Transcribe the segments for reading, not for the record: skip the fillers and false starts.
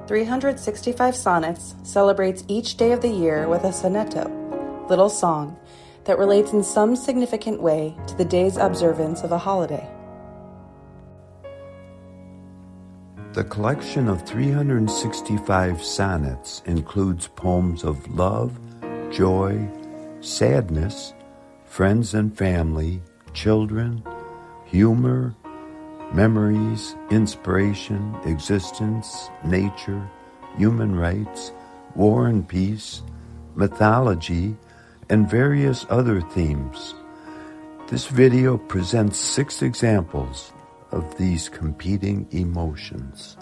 365 Sonnets celebrates each day of the year with a sonetto, little song, that relates in some significant way to the day's observance of a holiday. The collection of 365 sonnets includes poems of love, joy, sadness, friends and family, children, humor, memories, inspiration, existence, nature, human rights, war and peace, mythology, and various other themes. This video presents 6 examples of these competing emotions.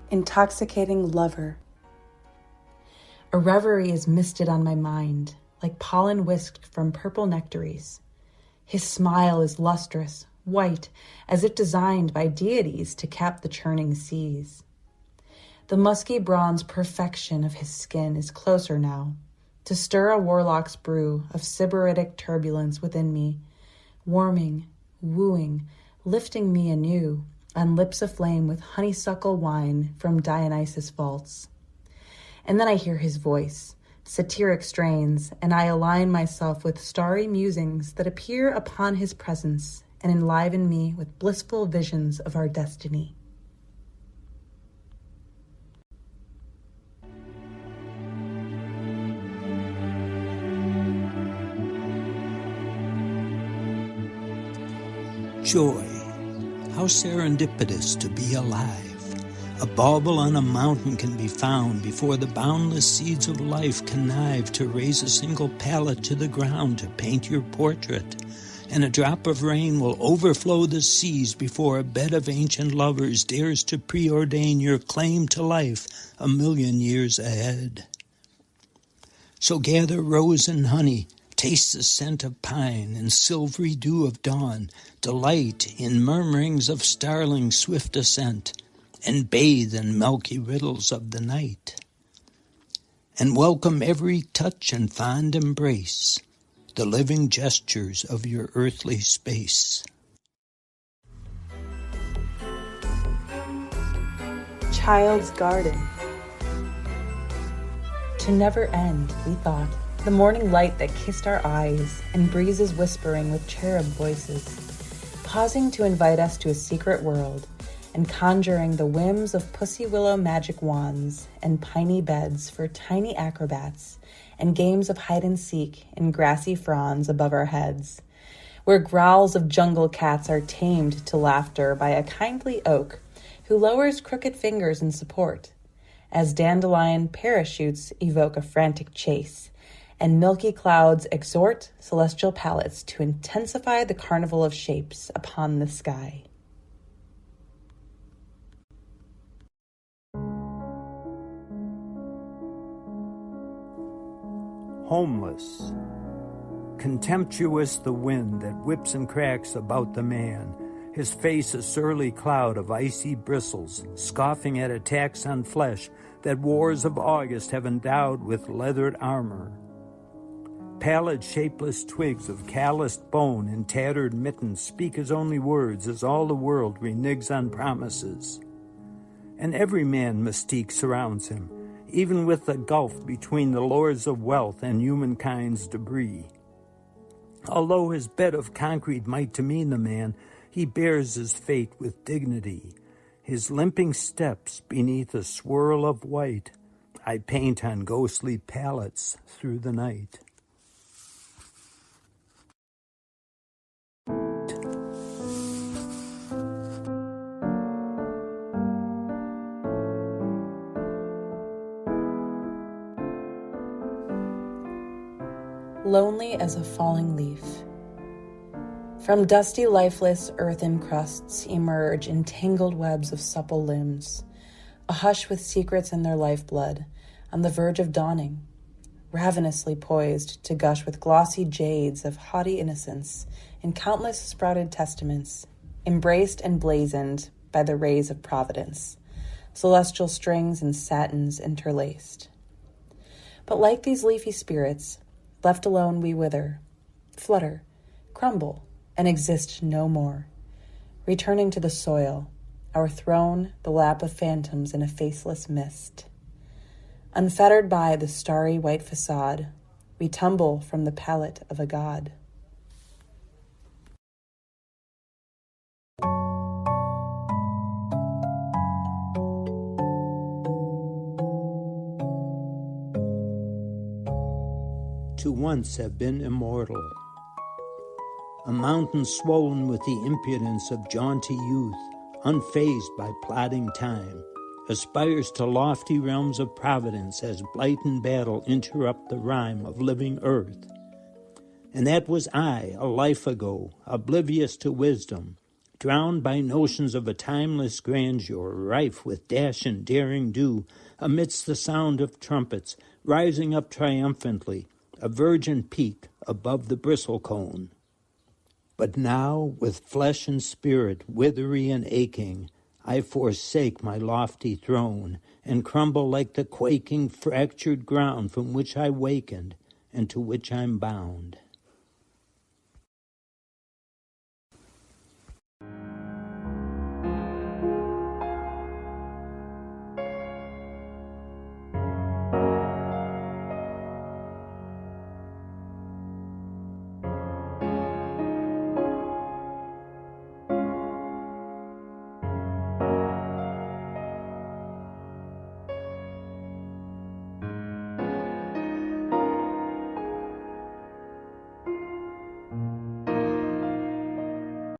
Intoxicating lover. A reverie is misted on my mind, like pollen whisked from purple nectaries. His smile is lustrous, white, as if designed by deities to cap the churning seas. The musky bronze perfection of his skin is closer now, to stir a warlock's brew of sybaritic turbulence within me, warming, wooing, lifting me anew on lips aflame with honeysuckle wine from Dionysus' vaults. And then I hear his voice, satiric strains, and I align myself with starry musings that appear upon his presence and enliven me with blissful visions of our destiny. Joy. How serendipitous to be alive. A bauble on a mountain can be found before the boundless seeds of life connive to raise a single pallet to the ground to paint your portrait. And a drop of rain will overflow the seas before a bed of ancient lovers dares to preordain your claim to life 1,000,000 years ahead. So gather rose and honey, taste the scent of pine and silvery dew of dawn, delight in murmurings of starling's swift ascent, and bathe in milky riddles of the night. And welcome every touch and fond embrace, the living gestures of your earthly space. Child's garden. To never end, we thought, the morning light that kissed our eyes, and breezes whispering with cherub voices, pausing to invite us to a secret world, and conjuring the whims of pussy willow magic wands and piney beds for tiny acrobats, and games of hide and seek in grassy fronds above our heads, where growls of jungle cats are tamed to laughter by a kindly oak who lowers crooked fingers in support, as dandelion parachutes evoke a frantic chase, and milky clouds exhort celestial palates to intensify the carnival of shapes upon the sky. Homeless. Contemptuous the wind that whips and cracks about the man, his face a surly cloud of icy bristles, scoffing at attacks on flesh that wars of August have endowed with leathered armor. Pallid, shapeless twigs of calloused bone and tattered mittens speak his only words as all the world reneges on promises. And every man mystique surrounds him, even with the gulf between the lords of wealth and humankind's debris. Although his bed of concrete might demean the man, he bears his fate with dignity. His limping steps beneath a swirl of white, I paint on ghostly palettes through the night. Lonely as a falling leaf. From dusty, lifeless earthen crusts emerge entangled webs of supple limbs, a hush with secrets in their lifeblood, on the verge of dawning, ravenously poised to gush with glossy jades of haughty innocence in countless sprouted testaments, embraced and blazoned by the rays of providence, celestial strings and satins interlaced. But like these leafy spirits, left alone we wither, flutter, crumble, and exist no more, returning to the soil, our throne the lap of phantoms in a faceless mist. Unfettered by the starry white facade, we tumble from the pallet of a god. To once have been immortal, a mountain swollen with the impudence of jaunty youth, unfazed by plodding time, aspires to lofty realms of providence as blight and battle interrupt the rhyme of living earth. And that was I, a life ago, oblivious to wisdom, drowned by notions of a timeless grandeur, rife with dash and daring do, amidst the sound of trumpets, rising up triumphantly, a virgin peak above the bristlecone. But now, with flesh and spirit withery and aching, I forsake my lofty throne, and crumble like the quaking, fractured ground from which I wakened, and to which I'm bound.